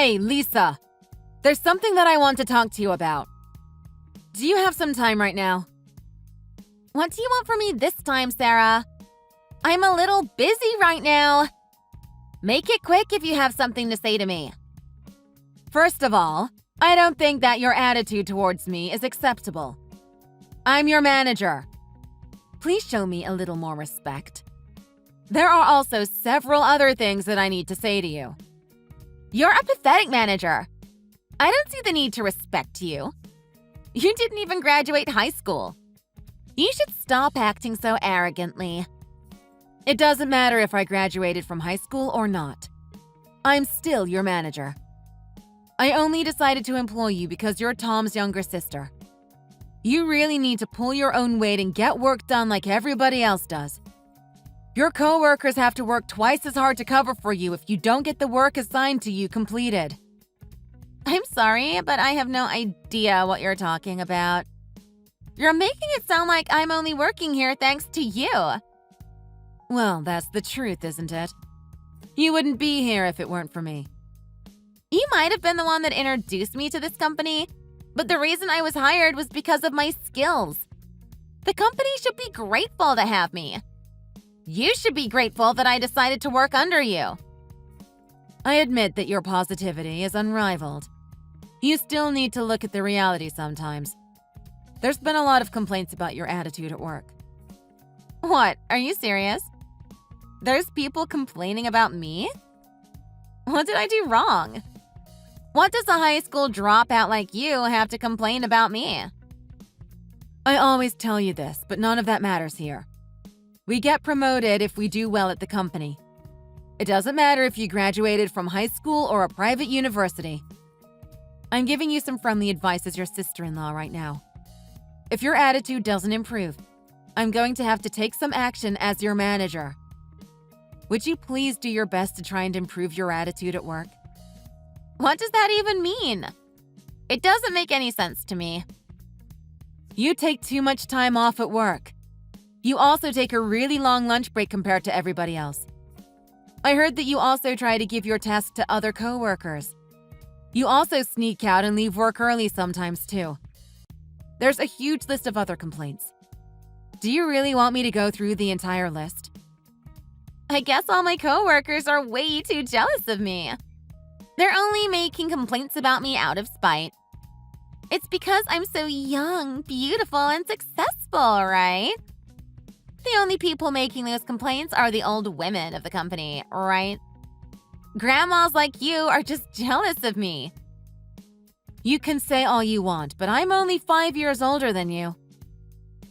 Hey, Lisa. There's something that I want to talk to you about. Do you have some time right now? What do you want from me this time, Sarah? I'm a little busy right now. Make it quick if you have something to say to me. First of all, I don't think that your attitude towards me is acceptable. I'm your manager. Please show me a little more respect. There are also several other things that I need to say to you. You're a pathetic manager. I don't see the need to respect you. You didn't even graduate high school. You should stop acting so arrogantly. It doesn't matter if I graduated from high school or not. I'm still your manager. I only decided to employ you because you're Tom's younger sister. You really need to pull your own weight and get work done like everybody else does. Your coworkers have to work twice as hard to cover for you if you don't get the work assigned to you completed. I'm sorry, but I have no idea what you're talking about. You're making it sound like I'm only working here thanks to you. Well, that's the truth, isn't it? You wouldn't be here if it weren't for me. You might have been the one that introduced me to this company, but the reason I was hired was because of my skills. The company should be grateful to have me. You should be grateful that I decided to work under you. I admit that your positivity is unrivaled. You still need to look at the reality sometimes. There's been a lot of complaints about your attitude at work. What? Are you serious? There's people complaining about me? What did I do wrong? What does a high school dropout like you have to complain about me? I always tell you this, but none of that matters here. We get promoted if we do well at the company. It doesn't matter if you graduated from high school or a private university. I'm giving you some friendly advice as your sister-in-law right now. If your attitude doesn't improve, I'm going to have to take some action as your manager. Would you please do your best to try and improve your attitude at work? What does that even mean? It doesn't make any sense to me. You take too much time off at work. You also take a really long lunch break compared to everybody else. I heard that you also try to give your tasks to other coworkers. You also sneak out and leave work early sometimes too. There's a huge list of other complaints. Do you really want me to go through the entire list? I guess all my coworkers are way too jealous of me. They're only making complaints about me out of spite. It's because I'm so young, beautiful, and successful, right? The only people making those complaints are the old women of the company, right? Grandmas like you are just jealous of me. You can say all you want, but I'm only 5 years older than you.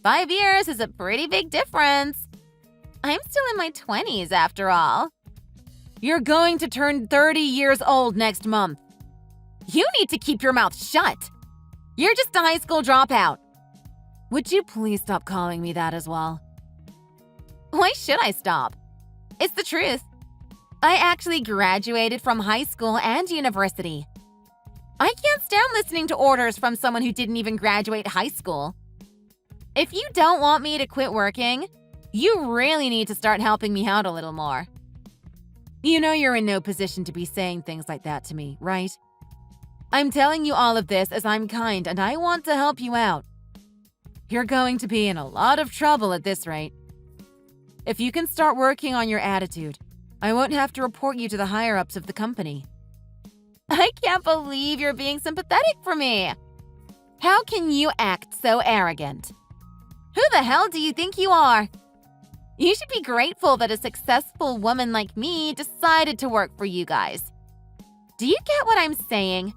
5 years is a pretty big difference. I'm still in my 20s after all. You're going to turn 30 years old next month. You need to keep your mouth shut. You're just a high school dropout. Would you please stop calling me that as well? Why should I stop? It's the truth. I actually graduated from high school and university. I can't stand listening to orders from someone who didn't even graduate high school. If you don't want me to quit working, you really need to start helping me out a little more. You know you're in no position to be saying things like that to me, right? I'm telling you all of this as I'm kind and I want to help you out. You're going to be in a lot of trouble at this rate. If you can start working on your attitude, I won't have to report you to the higher-ups of the company. I can't believe you're being sympathetic for me. How can you act so arrogant? Who the hell do you think you are? You should be grateful that a successful woman like me decided to work for you guys. Do you get what I'm saying?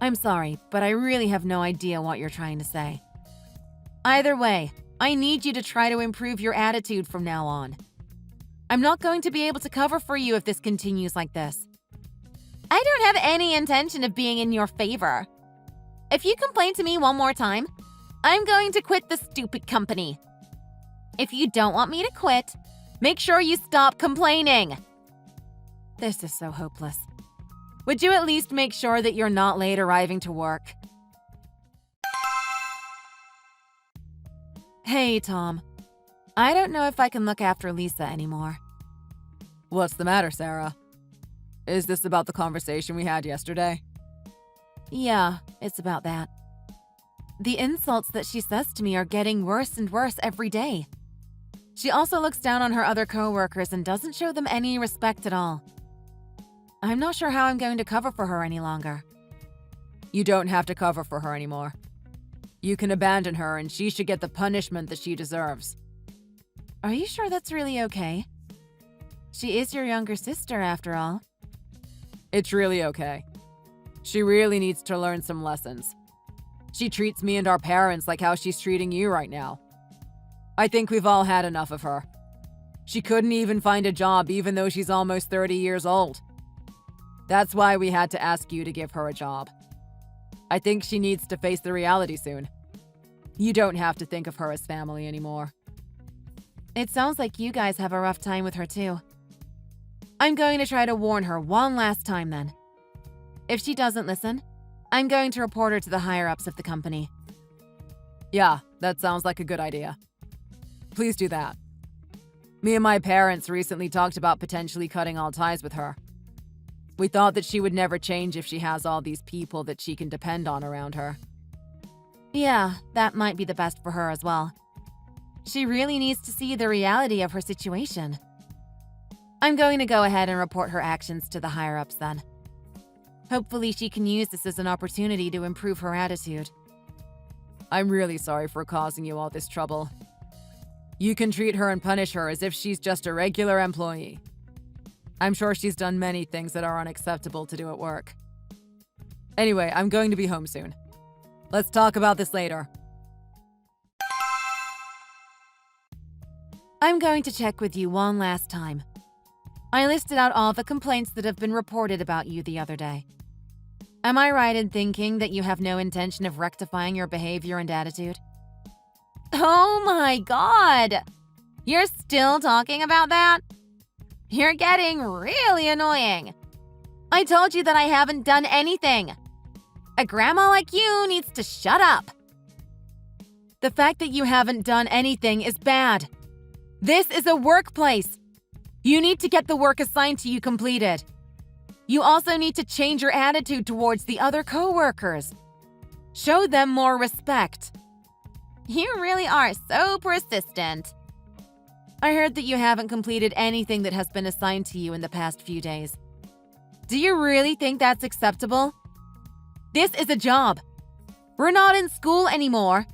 I'm sorry, but I really have no idea what you're trying to say. Either way, I need you to try to improve your attitude from now on. I'm not going to be able to cover for you if this continues like this. I don't have any intention of being in your favor. If you complain to me one more time, I'm going to quit the stupid company. If you don't want me to quit, make sure you stop complaining. This is so hopeless. Would you at least make sure that you're not late arriving to work? Hey, Tom. I don't know if I can look after Lisa anymore. What's the matter, Sarah? Is this about the conversation we had yesterday? Yeah, it's about that. The insults that she says to me are getting worse and worse every day. She also looks down on her other coworkers and doesn't show them any respect at all. I'm not sure how I'm going to cover for her any longer. You don't have to cover for her anymore. You can abandon her and she should get the punishment that she deserves. Are you sure that's really okay? She is your younger sister, after all. It's really okay. She really needs to learn some lessons. She treats me and our parents like how she's treating you right now. I think we've all had enough of her. She couldn't even find a job even though she's almost 30 years old. That's why we had to ask you to give her a job. I think she needs to face the reality soon. You don't have to think of her as family anymore. It sounds like you guys have a rough time with her too. I'm going to try to warn her one last time then. If she doesn't listen, I'm going to report her to the higher-ups of the company. Yeah, that sounds like a good idea. Please do that. Me and my parents recently talked about potentially cutting all ties with her. We thought that she would never change if she has all these people that she can depend on around her. Yeah, that might be the best for her as well. She really needs to see the reality of her situation. I'm going to go ahead and report her actions to the higher-ups then. Hopefully she can use this as an opportunity to improve her attitude. I'm really sorry for causing you all this trouble. You can treat her and punish her as if she's just a regular employee. I'm sure she's done many things that are unacceptable to do at work. Anyway, I'm going to be home soon. Let's talk about this later. I'm going to check with you one last time. I listed out all the complaints that have been reported about you the other day. Am I right in thinking that you have no intention of rectifying your behavior and attitude? Oh my God! You're still talking about that? You're getting really annoying. I told you that I haven't done anything. A grandma like you needs to shut up. The fact that you haven't done anything is bad. This is a workplace. You need to get the work assigned to you completed. You also need to change your attitude towards the other coworkers. Show them more respect. You really are so persistent. I heard that you haven't completed anything that has been assigned to you in the past few days. Do you really think that's acceptable? This is a job. We're not in school anymore.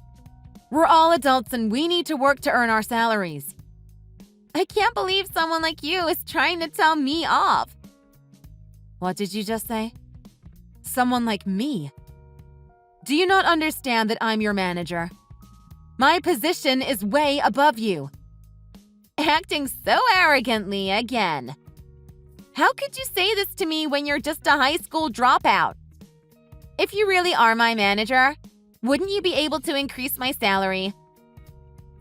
We're all adults and we need to work to earn our salaries. I can't believe someone like you is trying to tell me off. What did you just say? Someone like me? Do you not understand that I'm your manager? My position is way above you. Acting so arrogantly again. How could you say this to me when you're just a high school dropout? If you really are my manager, wouldn't you be able to increase my salary?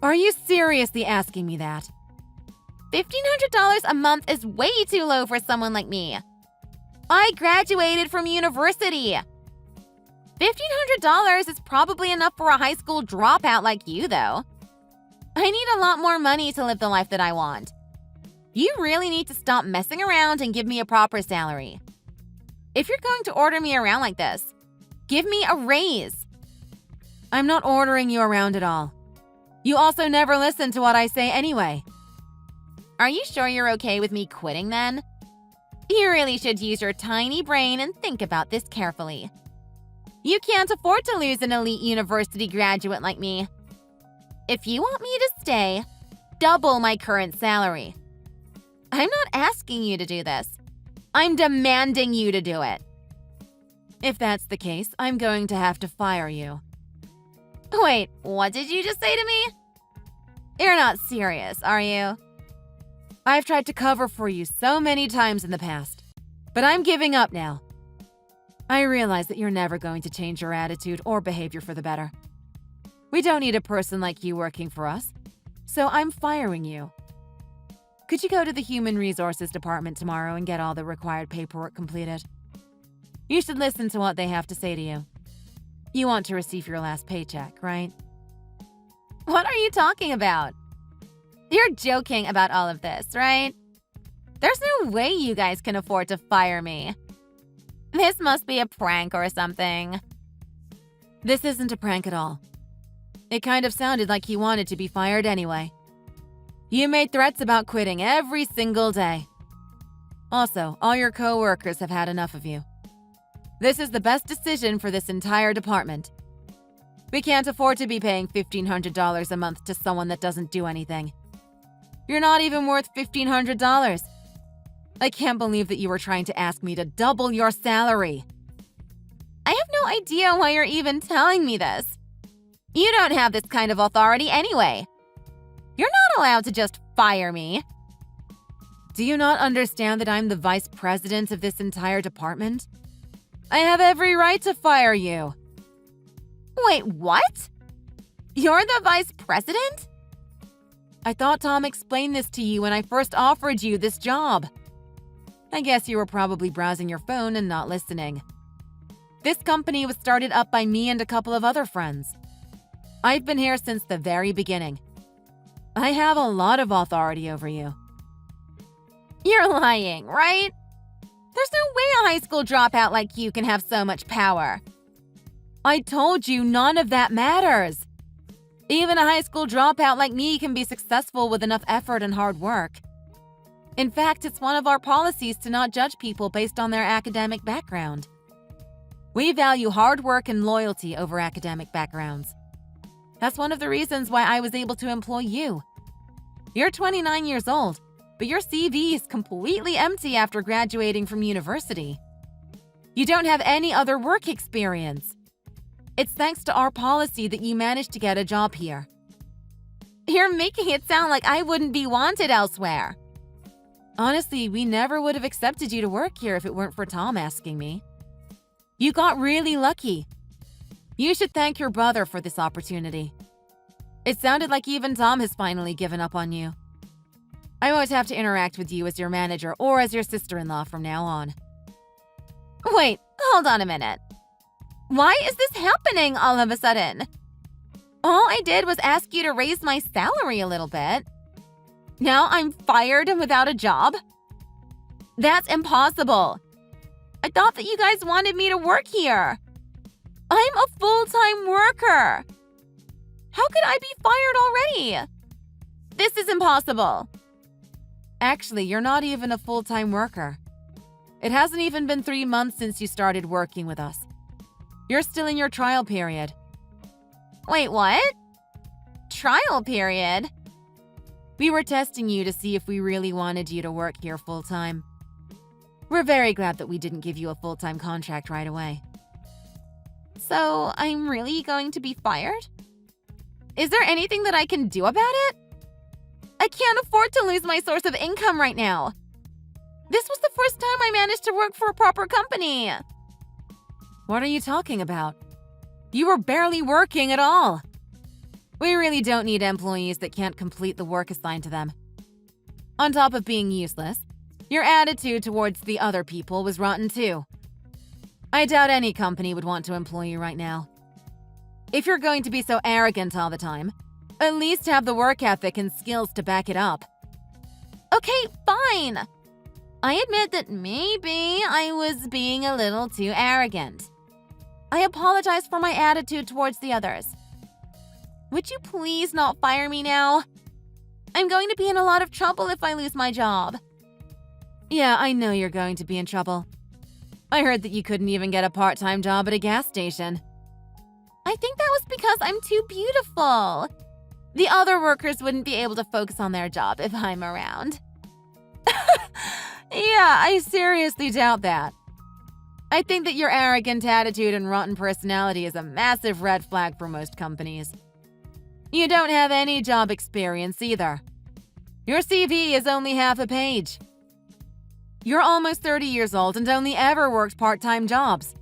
Are you seriously asking me that? $1,500 a month is way too low for someone like me. I graduated from university. $1,500 is probably enough for a high school dropout like you, though. I need a lot more money to live the life that I want. You really need to stop messing around and give me a proper salary. If you're going to order me around like this, give me a raise. I'm not ordering you around at all. You also never listen to what I say anyway. Are you sure you're okay with me quitting then? You really should use your tiny brain and think about this carefully. You can't afford to lose an elite university graduate like me. If you want me to stay, double my current salary. I'm not asking you to do this. I'm demanding you to do it. If that's the case, I'm going to have to fire you. Wait, what did you just say to me? You're not serious, are you? I've tried to cover for you so many times in the past, but I'm giving up now. I realize that you're never going to change your attitude or behavior for the better. We don't need a person like you working for us, so I'm firing you. Could you go to the Human Resources Department tomorrow and get all the required paperwork completed? You should listen to what they have to say to you. You want to receive your last paycheck, right? What are you talking about? You're joking about all of this, right? There's no way you guys can afford to fire me. This must be a prank or something. This isn't a prank at all. It kind of sounded like you wanted to be fired anyway. You made threats about quitting every single day. Also, all your co-workers have had enough of you. This is the best decision for this entire department. We can't afford to be paying $1,500 a month to someone that doesn't do anything. You're not even worth $1,500. I can't believe that you were trying to ask me to double your salary. I have no idea why you're even telling me this. You don't have this kind of authority anyway. You're not allowed to just fire me. Do you not understand that I'm the vice president of this entire department? I have every right to fire you. Wait, what? You're the vice president? I thought Tom explained this to you when I first offered you this job. I guess you were probably browsing your phone and not listening. This company was started up by me and a couple of other friends. I've been here since the very beginning. I have a lot of authority over you. You're lying, right? There's no way a high school dropout like you can have so much power. I told you none of that matters. Even a high school dropout like me can be successful with enough effort and hard work. In fact, it's one of our policies to not judge people based on their academic background. We value hard work and loyalty over academic backgrounds. That's one of the reasons why I was able to employ you. You're 29 years old, but your CV is completely empty after graduating from university. You don't have any other work experience. It's thanks to our policy that you managed to get a job here. You're making it sound like I wouldn't be wanted elsewhere. Honestly, we never would have accepted you to work here if it weren't for Tom asking me. You got really lucky. You should thank your brother for this opportunity. It sounded like even Tom has finally given up on you. I won't have to interact with you as your manager or as your sister-in-law from now on. Wait, hold on a minute. Why is this happening all of a sudden? All I did was ask you to raise my salary a little bit. Now I'm fired and without a job? That's impossible. I thought that you guys wanted me to work here. I'm a full-time worker. How could I be fired already? This is impossible. Actually, you're not even a full-time worker. It hasn't even been 3 months since you started working with us. You're still in your trial period. Wait, what? Trial period? We were testing you to see if we really wanted you to work here full-time. We're very glad that we didn't give you a full-time contract right away. So, I'm really going to be fired? Is there anything that I can do about it? I can't afford to lose my source of income right now. This was the first time I managed to work for a proper company. What are you talking about? You were barely working at all. We really don't need employees that can't complete the work assigned to them. On top of being useless, your attitude towards the other people was rotten too. I doubt any company would want to employ you right now. If you're going to be so arrogant all the time, at least have the work ethic and skills to back it up. Okay, fine. I admit that maybe I was being a little too arrogant. I apologize for my attitude towards the others. Would you please not fire me now? I'm going to be in a lot of trouble if I lose my job. Yeah, I know you're going to be in trouble. I heard that you couldn't even get a part-time job at a gas station. I think that was because I'm too beautiful. The other workers wouldn't be able to focus on their job if I'm around. Yeah, I seriously doubt that. I think that your arrogant attitude and rotten personality is a massive red flag for most companies. You don't have any job experience either. Your CV is only half a page. You're almost 30 years old and only ever worked part-time jobs.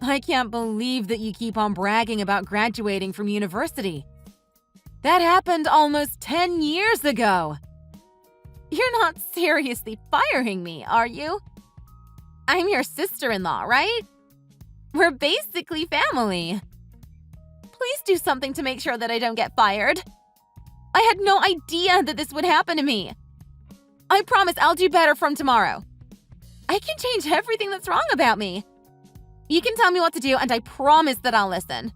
I can't believe that you keep on bragging about graduating from university. That happened almost 10 years ago. You're not seriously firing me, are you? I'm your sister-in-law, right? We're basically family. Please do something to make sure that I don't get fired. I had no idea that this would happen to me. I promise I'll do better from tomorrow. I can change everything that's wrong about me. You can tell me what to do, and I promise that I'll listen.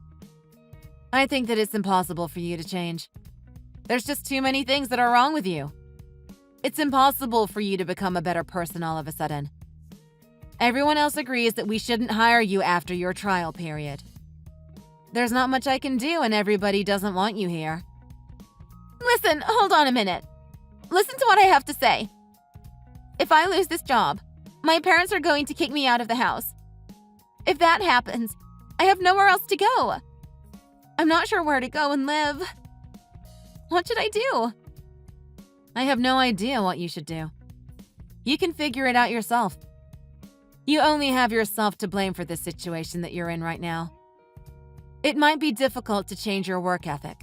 I think that it's impossible for you to change. There's just too many things that are wrong with you. It's impossible for you to become a better person all of a sudden. Everyone else agrees that we shouldn't hire you after your trial period. There's not much I can do, and everybody doesn't want you here. Listen, hold on a minute. Listen to what I have to say. If I lose this job, my parents are going to kick me out of the house. If that happens, I have nowhere else to go. I'm not sure where to go and live. What should I do? I have no idea what you should do. You can figure it out yourself. You only have yourself to blame for this situation that you're in right now. It might be difficult to change your work ethic.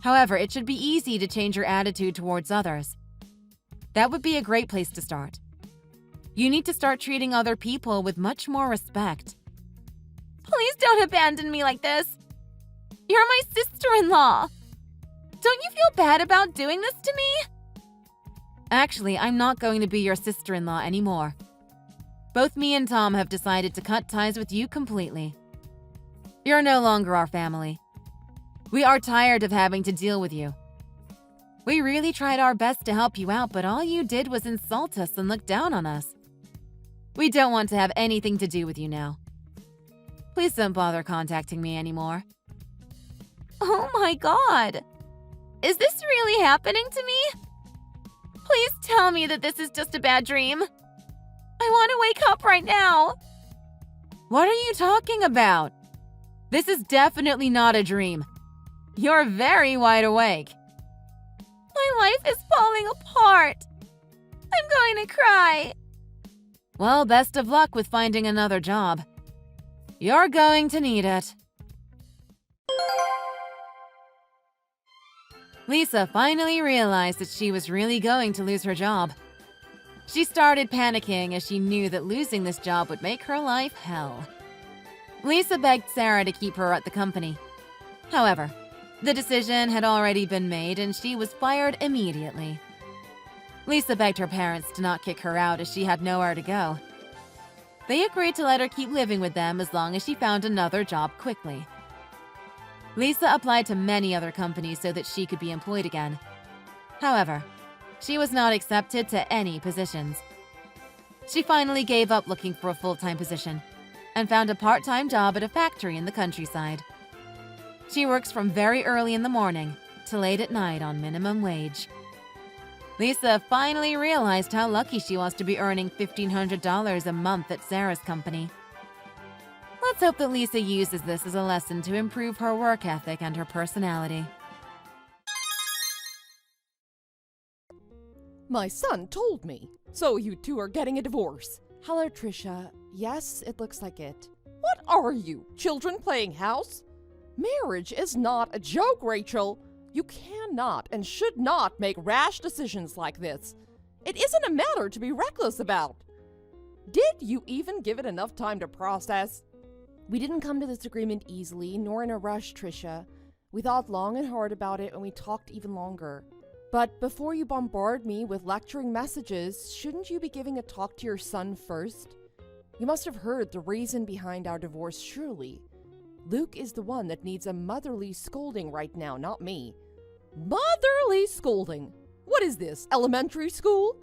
However, it should be easy to change your attitude towards others. That would be a great place to start. You need to start treating other people with much more respect. Please don't abandon me like this. You're my sister-in-law. Don't you feel bad about doing this to me? Actually, I'm not going to be your sister-in-law anymore. Both me and Tom have decided to cut ties with you completely. You're no longer our family. We are tired of having to deal with you. We really tried our best to help you out, but all you did was insult us and look down on us. We don't want to have anything to do with you now. Please don't bother contacting me anymore. Oh my God. Is this really happening to me? Please tell me that this is just a bad dream. I want to wake up right now. What are you talking about? This is definitely not a dream. You're very wide awake. My life is falling apart. I'm going to cry. Well, best of luck with finding another job. You're going to need it. Lisa finally realized that she was really going to lose her job. She started panicking as she knew that losing this job would make her life hell. Lisa begged Sarah to keep her at the company. However, the decision had already been made and she was fired immediately. Lisa begged her parents to not kick her out as she had nowhere to go. They agreed to let her keep living with them as long as she found another job quickly. Lisa applied to many other companies so that she could be employed again. However, she was not accepted to any positions. She finally gave up looking for a full-time position and found a part-time job at a factory in the countryside. She works from very early in the morning to late at night on minimum wage. Lisa finally realized how lucky she was to be earning $1,500 a month at Sarah's company. Let's hope that Lisa uses this as a lesson to improve her work ethic and her personality. My son told me. So you two are getting a divorce. Hello, Trisha. Yes, it looks like it. What are you, children playing house? Marriage is not a joke, Rachel. You cannot and should not make rash decisions like this. It isn't a matter to be reckless about. Did you even give it enough time to process? We didn't come to this agreement easily, nor in a rush, Trisha. We thought long and hard about it, and we talked even longer. But before you bombard me with lecturing messages, shouldn't you be giving a talk to your son first? You must have heard the reason behind our divorce, surely. Luke is the one that needs a motherly scolding right now, not me. Motherly scolding? What is this, elementary school?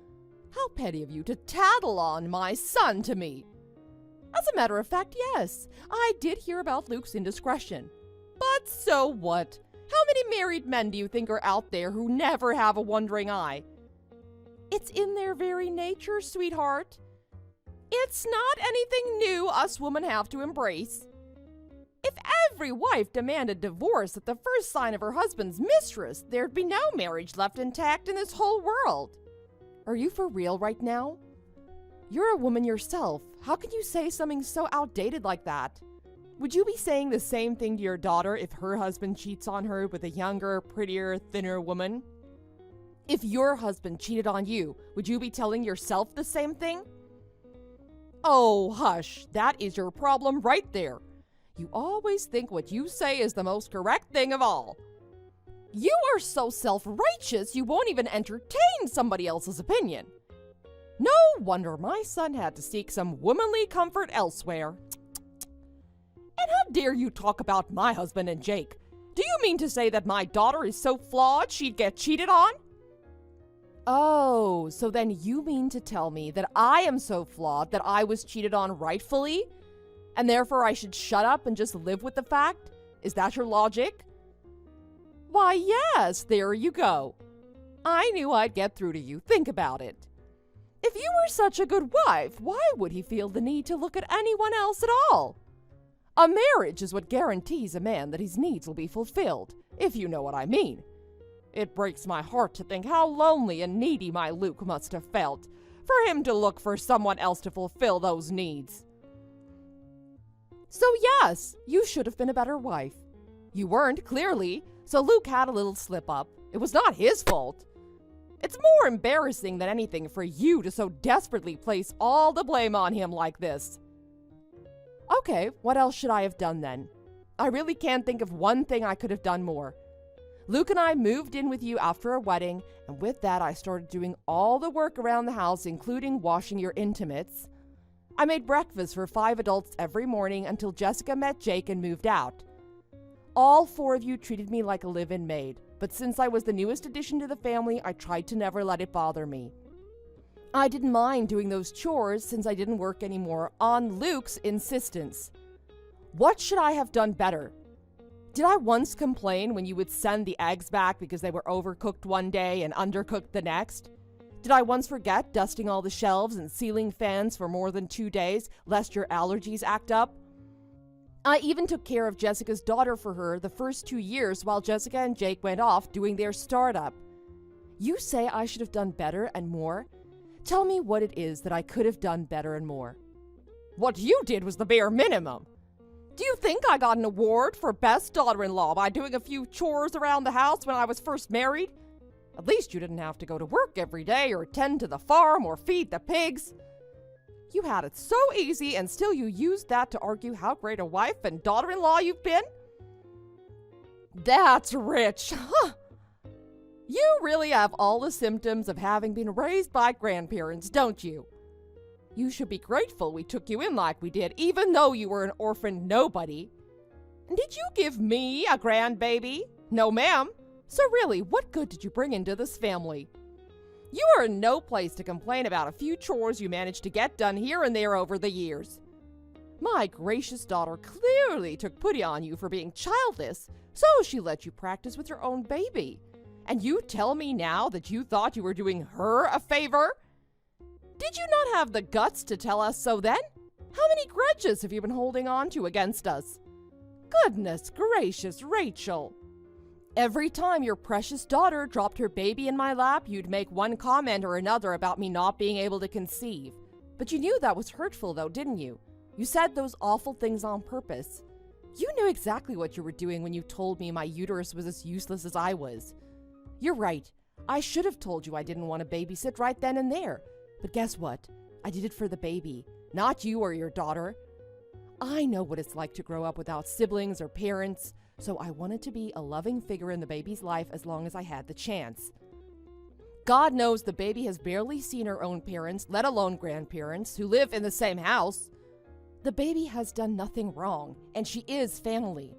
How petty of you to tattle on my son to me. As a matter of fact, yes, I did hear about Luke's indiscretion. But so what? How many married men do you think are out there who never have a wandering eye? It's in their very nature, sweetheart. It's not anything new us women have to embrace. If every wife demanded divorce at the first sign of her husband's mistress, there'd be no marriage left intact in this whole world. Are you for real right now? You're a woman yourself. How can you say something so outdated like that? Would you be saying the same thing to your daughter if her husband cheats on her with a younger, prettier, thinner woman? If your husband cheated on you, would you be telling yourself the same thing? Oh, hush, that is your problem right there. You always think what you say is the most correct thing of all. You are so self-righteous you won't even entertain somebody else's opinion. No wonder my son had to seek some womanly comfort elsewhere. And how dare you talk about my husband and Jake? Do you mean to say that my daughter is so flawed she'd get cheated on? Oh, so then you mean to tell me that I am so flawed that I was cheated on rightfully? And therefore I should shut up and just live with the fact? Is that your logic? Why, yes, there you go. I knew I'd get through to you. Think about it. If you were such a good wife, why would he feel the need to look at anyone else at all? A marriage is what guarantees a man that his needs will be fulfilled, if you know what I mean. It breaks my heart to think how lonely and needy my Luke must have felt, for him to look for someone else to fulfill those needs. So yes, you should have been a better wife. You weren't, clearly, so Luke had a little slip-up. It was not his fault. It's more embarrassing than anything for you to so desperately place all the blame on him like this. Okay, what else should I have done then? I really can't think of one thing I could have done more. Luke and I moved in with you after our wedding, and with that I started doing all the work around the house, including washing your intimates. I made breakfast for 5 adults every morning until Jessica met Jake and moved out. All 4 of you treated me like a live-in maid, but since I was the newest addition to the family, I tried to never let it bother me. I didn't mind doing those chores since I didn't work anymore on Luke's insistence. What should I have done better? Did I once complain when you would send the eggs back because they were overcooked one day and undercooked the next? Did I once forget dusting all the shelves and sealing fans for more than 2 days lest your allergies act up? I even took care of Jessica's daughter for her the first 2 years while Jessica and Jake went off doing their startup. You say I should have done better and more? Tell me what it is that I could have done better and more. What you did was the bare minimum. Do you think I got an award for best daughter-in-law by doing a few chores around the house when I was first married? At least you didn't have to go to work every day or tend to the farm or feed the pigs. You had it so easy and still you used that to argue how great a wife and daughter-in-law you've been? That's rich, huh? You really have all the symptoms of having been raised by grandparents, don't you? You should be grateful we took you in like we did, even though you were an orphaned nobody. Did you give me a grandbaby? No, ma'am. So really, what good did you bring into this family? You are in no place to complain about a few chores you managed to get done here and there over the years. My gracious daughter clearly took pity on you for being childless, so she let you practice with your own baby. And you tell me now that you thought you were doing her a favor? Did you not have the guts to tell us so then? How many grudges have you been holding on to against us? Goodness gracious, Rachel. Every time your precious daughter dropped her baby in my lap, you'd make one comment or another about me not being able to conceive. But you knew that was hurtful though, didn't you? You said those awful things on purpose. You knew exactly what you were doing when you told me my uterus was as useless as I was. You're right. I should have told you I didn't want to babysit right then and there. But guess what? I did it for the baby, not you or your daughter. I know what it's like to grow up without siblings or parents, so I wanted to be a loving figure in the baby's life as long as I had the chance. God knows the baby has barely seen her own parents, let alone grandparents, who live in the same house. The baby has done nothing wrong, and she is family.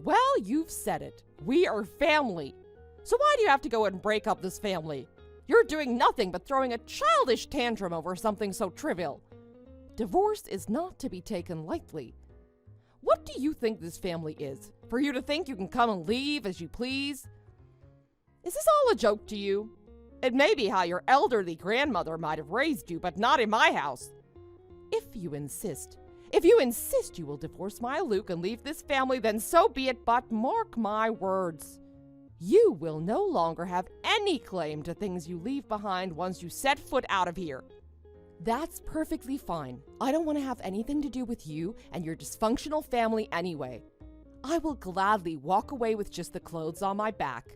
Well, you've said it. We are family. So why do you have to go and break up this family? You're doing nothing but throwing a childish tantrum over something so trivial. Divorce is not to be taken lightly. What do you think this family is? For you to think you can come and leave as you please? Is this all a joke to you? It may be how your elderly grandmother might have raised you, but not in my house. If you insist you will divorce my Luke and leave this family, then so be it, but mark my words. You will no longer have any claim to things you leave behind once you set foot out of here. That's perfectly fine. I don't want to have anything to do with you and your dysfunctional family anyway. I will gladly walk away with just the clothes on my back.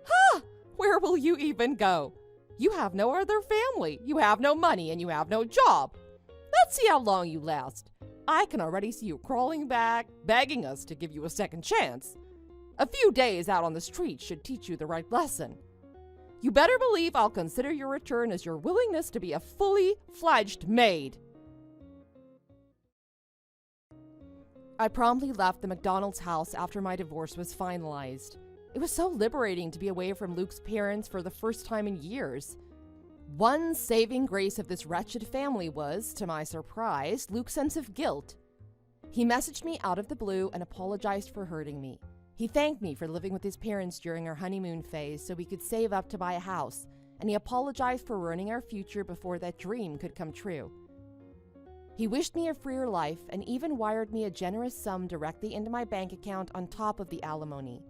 Ha! Where will you even go? You have no other family, you have no money, and you have no job. Let's see how long you last. I can already see you crawling back, begging us to give you a second chance. A few days out on the street should teach you the right lesson. You better believe I'll consider your return as your willingness to be a fully fledged maid. I promptly left the McDonald's house after my divorce was finalized. It was so liberating to be away from Luke's parents for the first time in years. One saving grace of this wretched family was, to my surprise, Luke's sense of guilt. He messaged me out of the blue and apologized for hurting me. He thanked me for living with his parents during our honeymoon phase so we could save up to buy a house, and he apologized for ruining our future before that dream could come true. He wished me a freer life and even wired me a generous sum directly into my bank account on top of the alimony.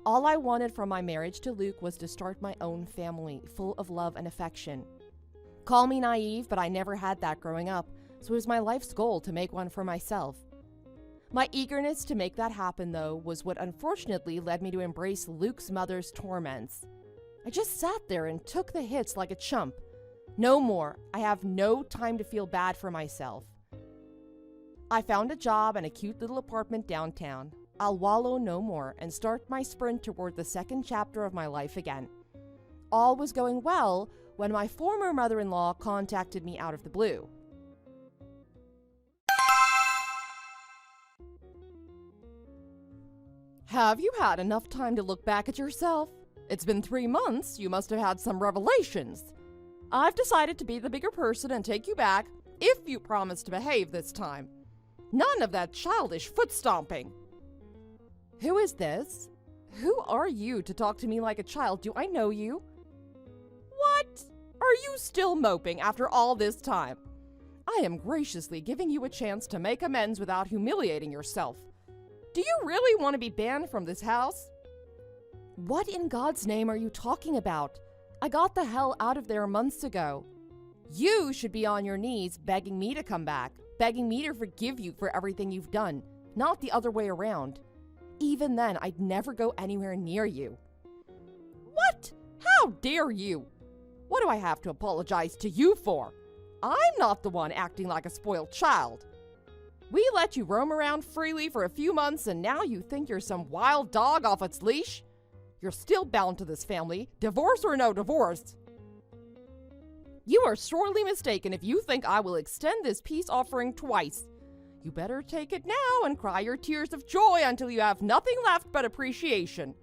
All I wanted from my marriage to Luke was to start my own family, full of love and affection. Call me naive, but I never had that growing up, so it was my life's goal to make one for myself. My eagerness to make that happen, though, was what unfortunately led me to embrace Luke's mother's torments. I just sat there and took the hits like a chump. No more. I have no time to feel bad for myself. I found a job and a cute little apartment downtown. I'll wallow no more and start my sprint toward the second chapter of my life again. All was going well when my former mother-in-law contacted me out of the blue. Have you had enough time to look back at yourself? It's been 3 months. You must have had some revelations. I've decided to be the bigger person and take you back if you promise to behave this time. None of that childish foot stomping. Who is this? Who are you to talk to me like a child? Do I know you? What? Are you still moping after all this time? I am graciously giving you a chance to make amends without humiliating yourself. Do you really want to be banned from this house? What in God's name are you talking about? I got the hell out of there months ago. You should be on your knees begging me to come back, begging me to forgive you for everything you've done, not the other way around. Even then, I'd never go anywhere near you. What? How dare you? What do I have to apologize to you for? I'm not the one acting like a spoiled child. We let you roam around freely for a few months and now you think you're some wild dog off its leash? You're still bound to this family, divorce or no divorce. You are sorely mistaken if you think I will extend this peace offering twice. You better take it now and cry your tears of joy until you have nothing left but appreciation.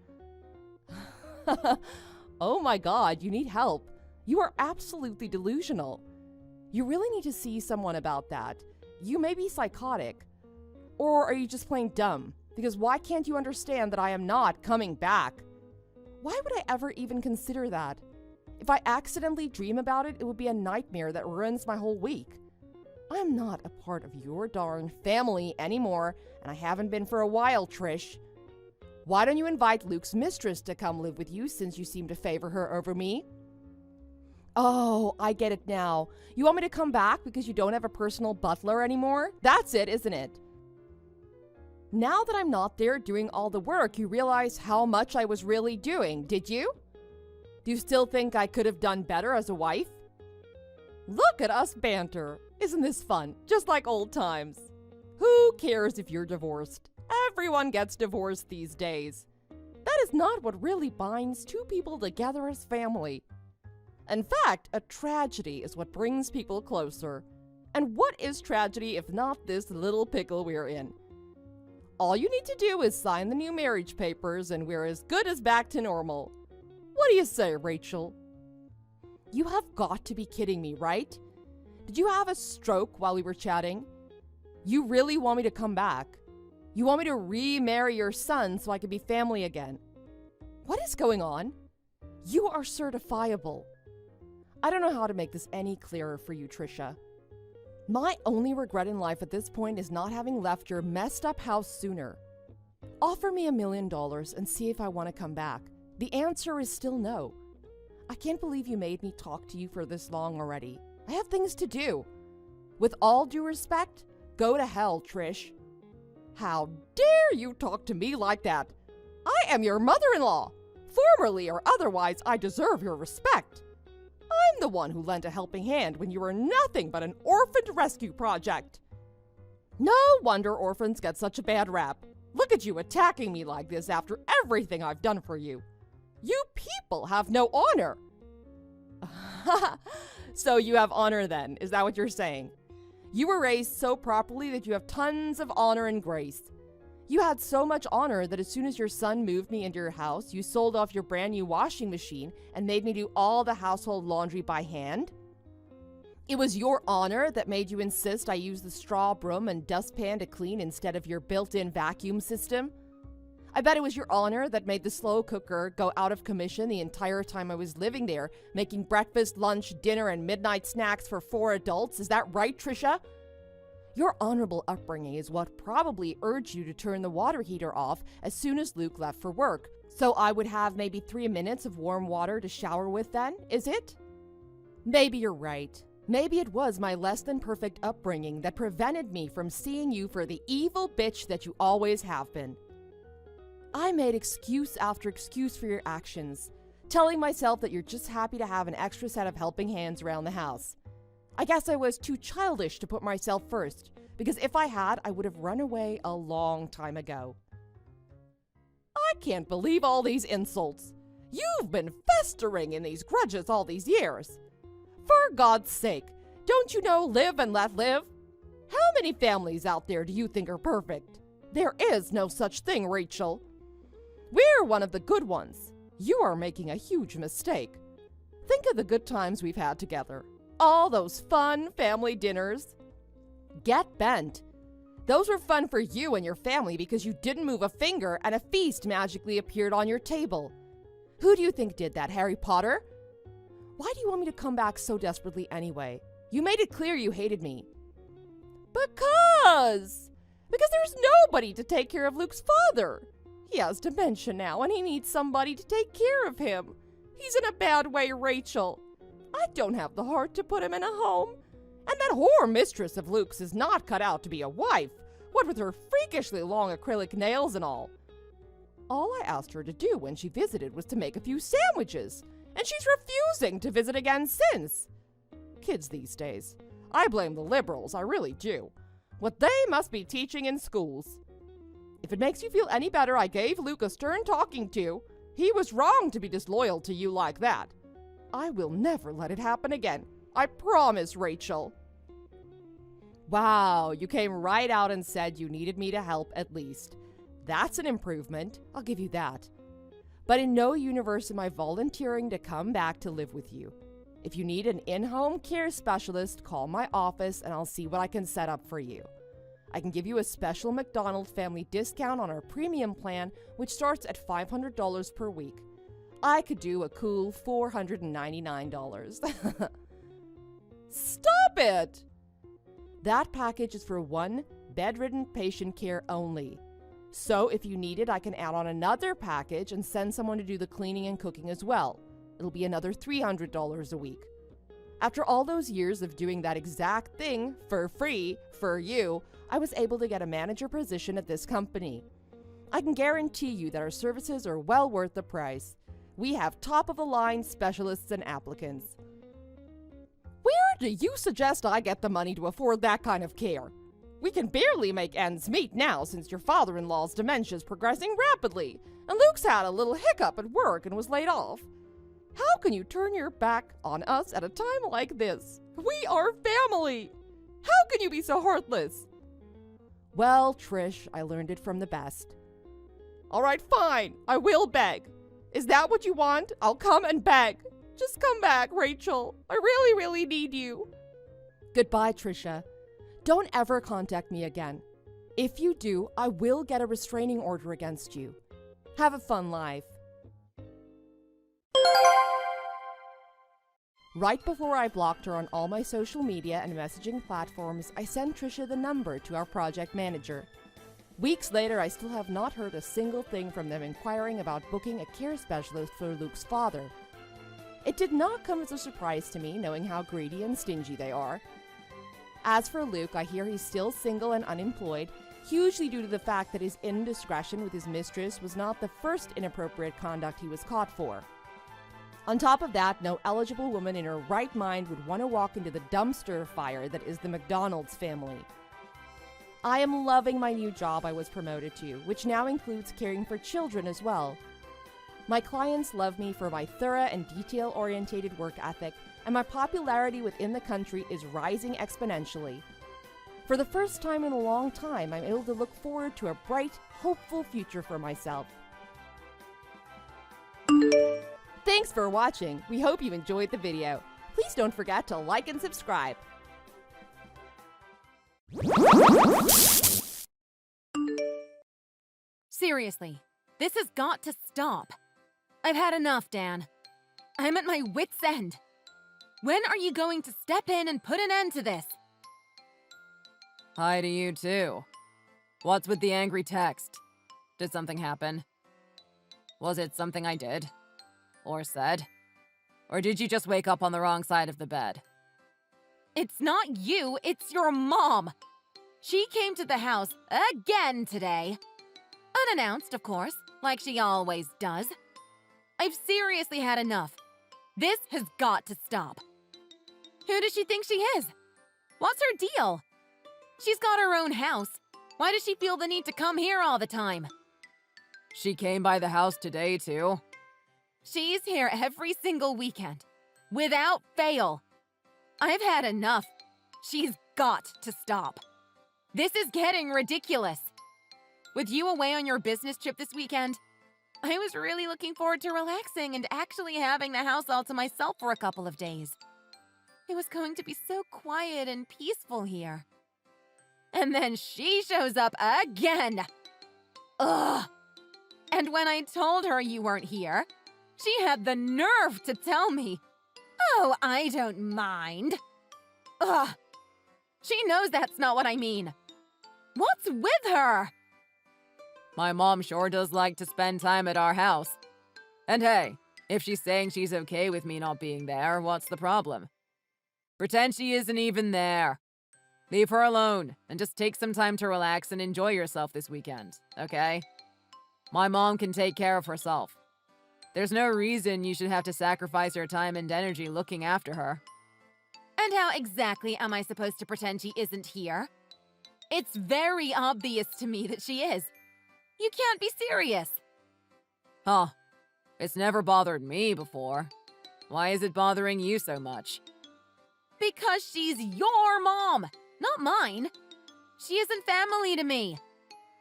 Oh my God, you need help. You are absolutely delusional. You really need to see someone about that. You may be psychotic. Or are you just plain dumb? Because why can't you understand that I am not coming back? Why would I ever even consider that? If I accidentally dream about it, it would be a nightmare that ruins my whole week. I'm not a part of your darn family anymore, and I haven't been for a while, Trish. Why don't you invite Luke's mistress to come live with you since you seem to favor her over me? Oh, I get it now. You want me to come back because you don't have a personal butler anymore? That's it, isn't it? Now that I'm not there doing all the work, you realize how much I was really doing, did you? Do you still think I could have done better as a wife? Look at us banter. Isn't this fun? Just like old times. Who cares if you're divorced? Everyone gets divorced these days. That is not what really binds two people together as family. In fact, a tragedy is what brings people closer. And what is tragedy if not this little pickle we're in? All you need to do is sign the new marriage papers and we're as good as back to normal. What do you say, Rachel? You have got to be kidding me, right? Did you have a stroke while we were chatting? You really want me to come back? You want me to remarry your son so I can be family again? What is going on? You are certifiable. I don't know how to make this any clearer for you, Trisha. My only regret in life at this point is not having left your messed up house sooner. Offer me $1 million and see if I want to come back. The answer is still no. I can't believe you made me talk to you for this long already. I have things to do. With all due respect, go to hell, Trish. How dare you talk to me like that? I am your mother-in-law. Formerly or otherwise, I deserve your respect. I'm the one who lent a helping hand when you were nothing but an orphaned rescue project. No wonder orphans get such a bad rap. Look at you attacking me like this after everything I've done for you. You people have no honor. So you have honor then, is that what you're saying? You were raised so properly that you have tons of honor and grace. You had so much honor that as soon as your son moved me into your house, you sold off your brand new washing machine and made me do all the household laundry by hand. It was your honor that made you insist I use the straw broom and dustpan to clean instead of your built-in vacuum system. I bet it was your honor that made the slow cooker go out of commission the entire time I was living there, making breakfast, lunch, dinner, and midnight snacks for 4 adults. Is that right, Trisha? Your honorable upbringing is what probably urged you to turn the water heater off as soon as Luke left for work. So I would have maybe 3 minutes of warm water to shower with then, is it? Maybe you're right. Maybe it was my less than perfect upbringing that prevented me from seeing you for the evil bitch that you always have been. I made excuse after excuse for your actions, telling myself that you're just happy to have an extra set of helping hands around the house. I guess I was too childish to put myself first, because if I had, I would have run away a long time ago. I can't believe all these insults. You've been festering in these grudges all these years. For God's sake, don't you know live and let live? How many families out there do you think are perfect? There is no such thing, Rachel. We're one of the good ones. You are making a huge mistake. Think of the good times we've had together. All those fun family dinners. Get bent. Those were fun for you and your family because you didn't move a finger and a feast magically appeared on your table. Who do you think did that, Harry Potter? Why do you want me to come back so desperately anyway? You made it clear you hated me. Because there's nobody to take care of Luke's father. He has dementia now and he needs somebody to take care of him. He's in a bad way, Rachel. I don't have the heart to put him in a home. And that whore mistress of Luke's is not cut out to be a wife, what with her freakishly long acrylic nails and all. All I asked her to do when she visited was to make a few sandwiches, and she's refusing to visit again since. Kids these days. I blame the liberals, I really do. What they must be teaching in schools. If it makes you feel any better, I gave Luke a stern talking to. He was wrong to be disloyal to you like that. I will never let it happen again. I promise, Rachel. Wow, you came right out and said you needed me to help at least. That's an improvement, I'll give you that. But in no universe am I volunteering to come back to live with you. If you need an in-home care specialist, call my office and I'll see what I can set up for you. I can give you a special McDonald's family discount on our premium plan, which starts at $500 per week. I could do a cool $499. Stop it! That package is for one bedridden patient care only. So if you need it, I can add on another package and send someone to do the cleaning and cooking as well. It'll be another $300 a week. After all those years of doing that exact thing for free for you, I was able to get a manager position at this company. I can guarantee you that our services are well worth the price. We have top-of-the-line specialists and applicants. Where do you suggest I get the money to afford that kind of care? We can barely make ends meet now since your father-in-law's dementia is progressing rapidly, and Luke's had a little hiccup at work and was laid off. How can you turn your back on us at a time like this? We are family! How can you be so heartless? Well, Trish, I learned it from the best. All right, fine. I will beg. Is that what you want? I'll come and beg. Just come back, Rachel. I really, really need you. Goodbye, Trisha. Don't ever contact me again. If you do, I will get a restraining order against you. Have a fun life. Right before I blocked her on all my social media and messaging platforms, I sent Trisha the number to our project manager. Weeks later, I still have not heard a single thing from them inquiring about booking a care specialist for Luke's father. It did not come as a surprise to me, knowing how greedy and stingy they are. As for Luke, I hear he's still single and unemployed, hugely due to the fact that his indiscretion with his mistress was not the first inappropriate conduct he was caught for. On top of that, no eligible woman in her right mind would want to walk into the dumpster fire that is the McDonald's family. I am loving my new job I was promoted to, which now includes caring for children as well. My clients love me for my thorough and detail-oriented work ethic, and my popularity within the country is rising exponentially. For the first time in a long time, I'm able to look forward to a bright, hopeful future for myself. Thanks for watching. We hope you enjoyed the video. Please don't forget to like and subscribe. Seriously, this has got to stop. I've had enough, Dan. I'm at my wit's end. When are you going to step in and put an end to this? Hi to you, too. What's with the angry text? Did something happen? Was it something I did? Or said? Or did you just wake up on the wrong side of the bed? It's not you, it's your mom! She came to the house again today. Unannounced, of course, like she always does. I've seriously had enough. This has got to stop. Who does she think she is? What's her deal? She's got her own house. Why does she feel the need to come here all the time? She came by the house today, too. She's here every single weekend, without fail. I've had enough. She's got to stop. This is getting ridiculous. With you away on your business trip this weekend, I was really looking forward to relaxing and actually having the house all to myself for a couple of days. It was going to be so quiet and peaceful here. And then she shows up again. Ugh. And when I told her you weren't here, she had the nerve to tell me, "Oh, I don't mind." Ugh. She knows that's not what I mean. What's with her? My mom sure does like to spend time at our house. And hey, if she's saying she's okay with me not being there, what's the problem? Pretend she isn't even there. Leave her alone and just take some time to relax and enjoy yourself this weekend, okay? My mom can take care of herself. There's no reason you should have to sacrifice your time and energy looking after her. And how exactly am I supposed to pretend she isn't here? It's very obvious to me that she is. You can't be serious. Huh. It's never bothered me before. Why is it bothering you so much? Because she's your mom, not mine. She isn't family to me.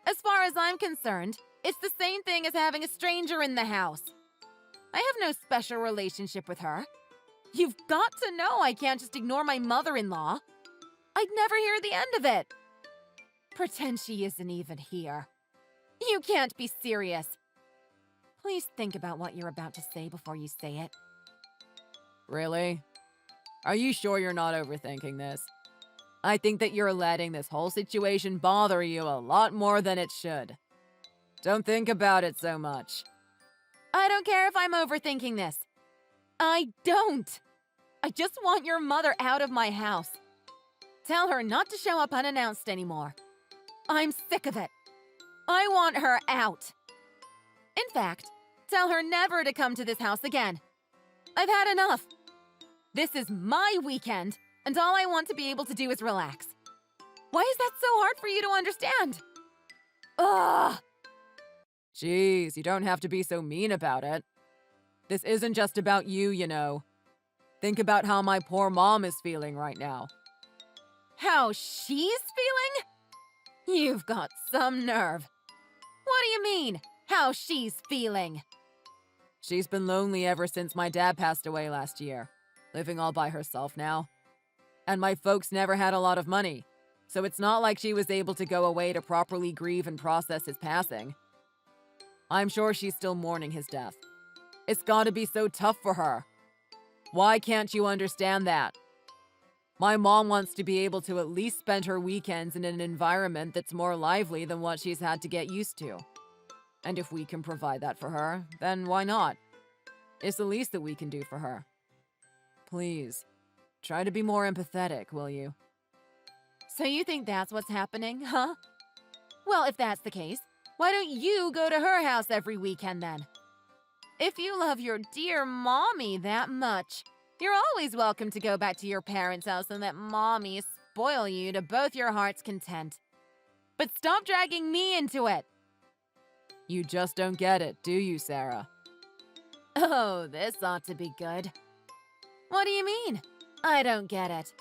As far as I'm concerned, it's the same thing as having a stranger in the house. I have no special relationship with her. You've got to know I can't just ignore my mother-in-law. I'd never hear the end of it. Pretend she isn't even here. You can't be serious. Please think about what you're about to say before you say it. Really? Are you sure you're not overthinking this? I think that you're letting this whole situation bother you a lot more than it should. Don't think about it so much. I don't care if I'm overthinking this. I don't. I just want your mother out of my house. Tell her not to show up unannounced anymore. I'm sick of it. I want her out. In fact, tell her never to come to this house again. I've had enough. This is my weekend, and all I want to be able to do is relax. Why is that so hard for you to understand? Ugh! Jeez, you don't have to be so mean about it. This isn't just about you, you know. Think about how my poor mom is feeling right now. How she's feeling? You've got some nerve. What do you mean, how she's feeling? She's been lonely ever since my dad passed away last year, living all by herself now. And my folks never had a lot of money, so it's not like she was able to go away to properly grieve and process his passing. I'm sure she's still mourning his death. It's gotta be so tough for her. Why can't you understand that? My mom wants to be able to at least spend her weekends in an environment that's more lively than what she's had to get used to. And if we can provide that for her, then why not? It's the least that we can do for her. Please, try to be more empathetic, will you? So you think that's what's happening, huh? Well, if that's the case, why don't you go to her house every weekend then? If you love your dear mommy that much, you're always welcome to go back to your parents' house and let mommy spoil you to both your heart's content. But stop dragging me into it. You just don't get it, do you, Sarah? Oh, this ought to be good. What do you mean? I don't get it.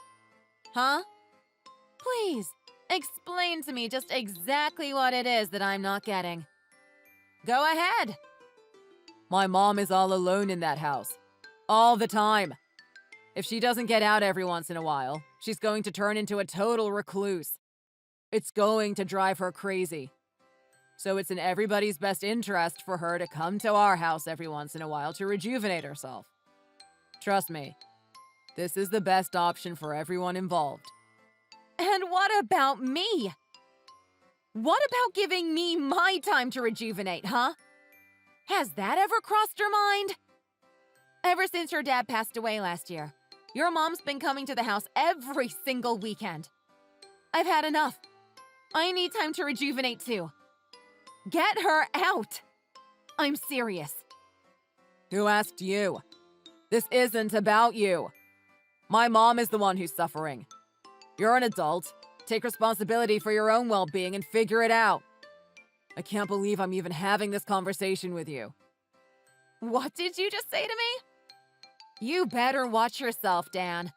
Huh? Please, explain to me just exactly what it is that I'm not getting. Go ahead. My mom is all alone in that house. All the time. If she doesn't get out every once in a while, she's going to turn into a total recluse. It's going to drive her crazy. So it's in everybody's best interest for her to come to our house every once in a while to rejuvenate herself. Trust me, this is the best option for everyone involved. And what about me? What about giving me my time to rejuvenate, huh? Has that ever crossed your mind? Ever since your dad passed away last year, your mom's been coming to the house every single weekend. I've had enough. I need time to rejuvenate too. Get her out! I'm serious. Who asked you? This isn't about you. My mom is the one who's suffering. You're an adult. Take responsibility for your own well-being and figure it out. I can't believe I'm even having this conversation with you. What did you just say to me? You better watch yourself, Dan.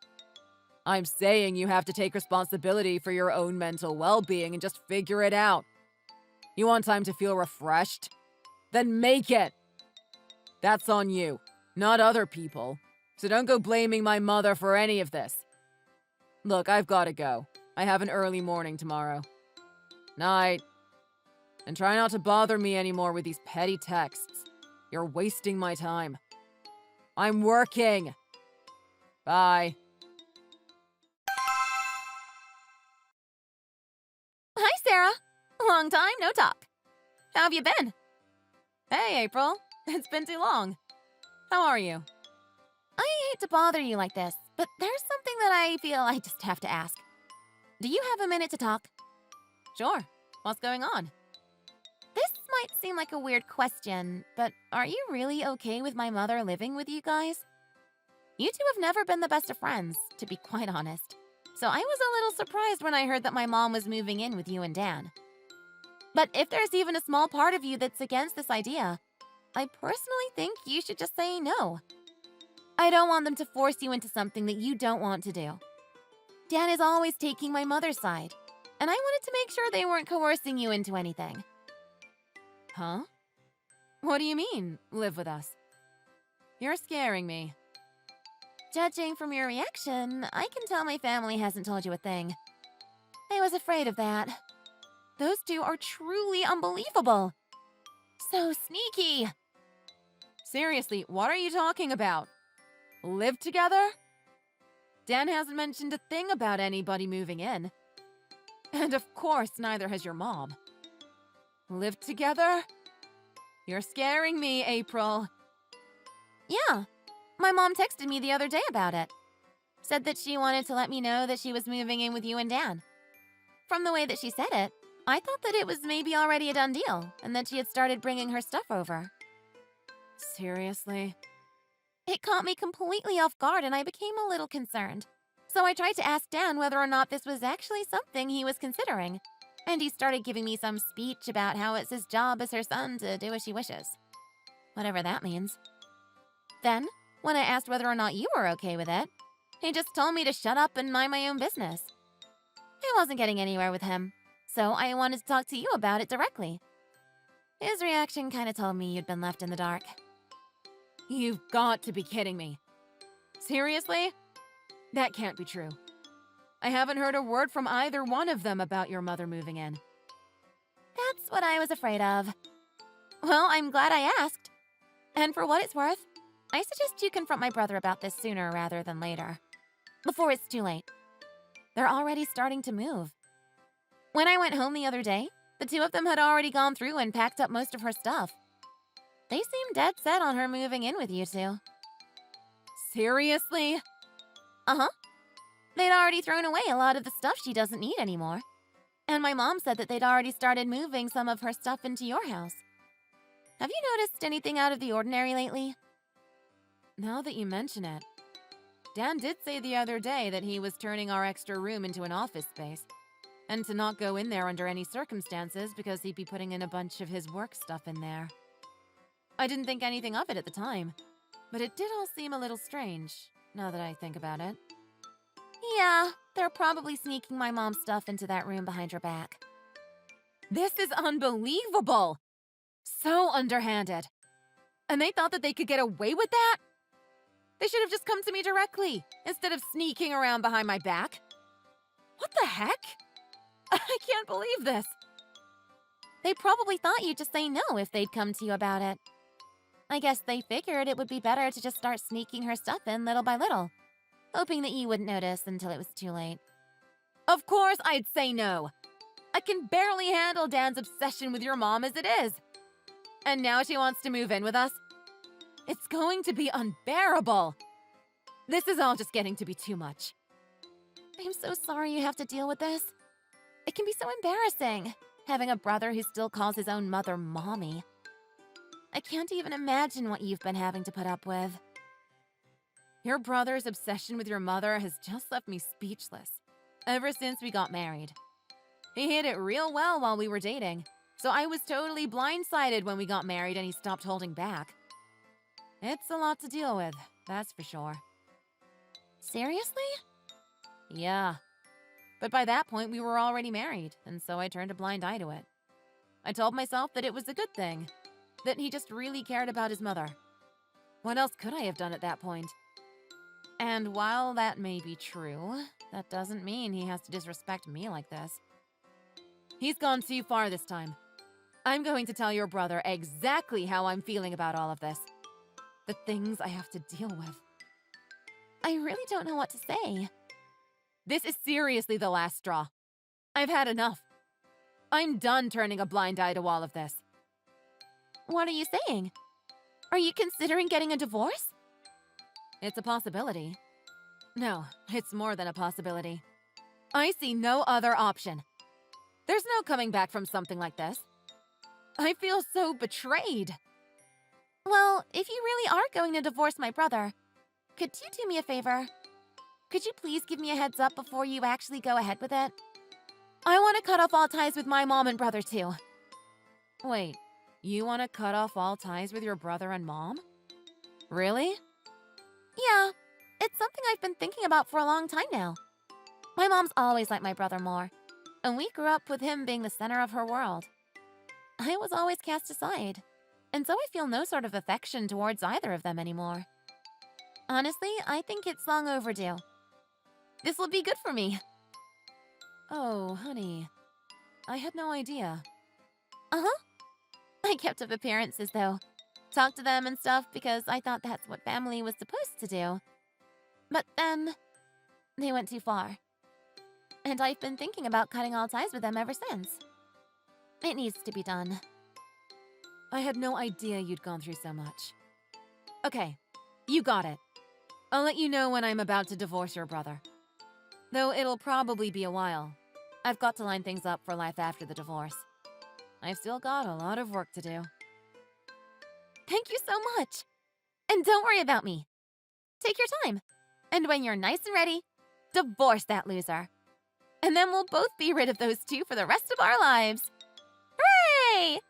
I'm saying you have to take responsibility for your own mental well-being and just figure it out. You want time to feel refreshed? Then make it! That's on you, not other people. So don't go blaming my mother for any of this. Look, I've gotta go. I have an early morning tomorrow. Night. And try not to bother me anymore with these petty texts. You're wasting my time. I'm working. Bye. Hi, Sarah. Long time, no talk. How have you been? Hey, April. It's been too long. How are you? I hate to bother you like this, but there's something that I feel I just have to ask. Do you have a minute to talk? Sure. What's going on? This might seem like a weird question, but are you really okay with my mother living with you guys? You two have never been the best of friends, to be quite honest. So I was a little surprised when I heard that my mom was moving in with you and Dan. But if there's even a small part of you that's against this idea, I personally think you should just say no. I don't want them to force you into something that you don't want to do. Dan is always taking my mother's side, and I wanted to make sure they weren't coercing you into anything. Huh? What do you mean, live with us? You're scaring me. Judging from your reaction, I can tell my family hasn't told you a thing. I was afraid of that. Those two are truly unbelievable. So sneaky. Seriously, what are you talking about? Live together? Dan hasn't mentioned a thing about anybody moving in. And of course, neither has your mom. Live together? You're scaring me, April. Yeah. My mom texted me the other day about it. Said that she wanted to let me know that she was moving in with you and Dan. From the way that she said it, I thought that it was maybe already a done deal and that she had started bringing her stuff over. Seriously? It caught me completely off guard and I became a little concerned. So I tried to ask Dan whether or not this was actually something he was considering. And he started giving me some speech about how it's his job as her son to do as she wishes. Whatever that means. Then, when I asked whether or not you were okay with it, he just told me to shut up and mind my own business. I wasn't getting anywhere with him, so I wanted to talk to you about it directly. His reaction kind of told me you'd been left in the dark. You've got to be kidding me. Seriously? That can't be true. I haven't heard a word from either one of them about your mother moving in. That's what I was afraid of. Well, I'm glad I asked. And for what it's worth, I suggest you confront my brother about this sooner rather than later. Before it's too late. They're already starting to move. When I went home the other day, the two of them had already gone through and packed up most of her stuff. They seemed dead set on her moving in with you two. Seriously? Uh-huh. They'd already thrown away a lot of the stuff she doesn't need anymore. And my mom said that they'd already started moving some of her stuff into your house. Have you noticed anything out of the ordinary lately? Now that you mention it, Dan did say the other day that he was turning our extra room into an office space. and to not go in there under any circumstances because he'd be putting in a bunch of his work stuff in there. I didn't think anything of it at the time, but it did all seem a little strange, now that I think about it. Yeah, they're probably sneaking my mom's stuff into that room behind her back. This is unbelievable! So underhanded. And they thought that they could get away with that? They should have just come to me directly, instead of sneaking around behind my back. What the heck? I can't believe this. They probably thought you'd just say no if they'd come to you about it. I guess they figured it would be better to just start sneaking her stuff in little by little, hoping that you wouldn't notice until it was too late. Of course I'd say no. I can barely handle Dan's obsession with your mom as it is. And now she wants to move in with us? It's going to be unbearable. This is all just getting to be too much. I'm so sorry you have to deal with this. It can be so embarrassing, having a brother who still calls his own mother mommy. I can't even imagine what you've been having to put up with. Your brother's obsession with your mother has just left me speechless, ever since we got married. He hid it real well while we were dating, so I was totally blindsided when we got married and he stopped holding back. It's a lot to deal with, that's for sure. Seriously? Yeah. But by that point, we were already married, and so I turned a blind eye to it. I told myself that it was a good thing, that he just really cared about his mother. What else could I have done at that point? And while that may be true, that doesn't mean he has to disrespect me like this. He's gone too far this time. I'm going to tell your brother exactly how I'm feeling about all of this. The things I have to deal with. I really don't know what to say. This is seriously the last straw. I've had enough. I'm done turning a blind eye to all of this. What are you saying? Are you considering getting a divorce? It's a possibility. No, it's more than a possibility. I see no other option. There's no coming back from something like this. I feel so betrayed. Well, if you really are going to divorce my brother, could you do me a favor? Could you please give me a heads up before you actually go ahead with it? I want to cut off all ties with my mom and brother too. Wait, you want to cut off all ties with your brother and mom? Really? Yeah, it's something I've been thinking about for a long time now. My mom's always liked my brother more, and we grew up with him being the center of her world. I was always cast aside, and so I feel no sort of affection towards either of them anymore. Honestly, I think it's long overdue. This will be good for me. Oh, honey. I had no idea. Uh-huh. I kept up appearances, though. Talked to them and stuff because I thought that's what family was supposed to do. But then, they went too far. And I've been thinking about cutting all ties with them ever since. It needs to be done. I had no idea you'd gone through so much. Okay, you got it. I'll let you know when I'm about to divorce your brother. Though it'll probably be a while. I've got to line things up for life after the divorce. I've still got a lot of work to do. Thank you so much. And don't worry about me. Take your time. And when you're nice and ready, divorce that loser. And then we'll both be rid of those two for the rest of our lives. Hooray!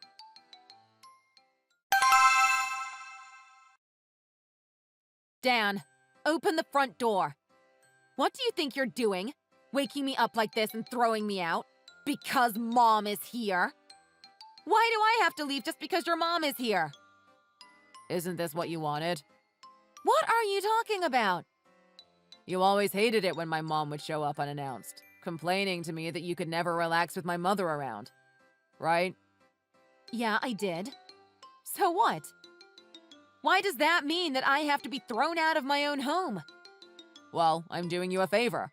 Dan, open the front door. What do you think you're doing? Waking me up like this and throwing me out? Because Mom is here? Why do I have to leave just because your mom is here? Isn't this what you wanted? What are you talking about? You always hated it when my mom would show up unannounced, complaining to me that you could never relax with my mother around. Right? Yeah, I did. So what? Why does that mean that I have to be thrown out of my own home? Well, I'm doing you a favor.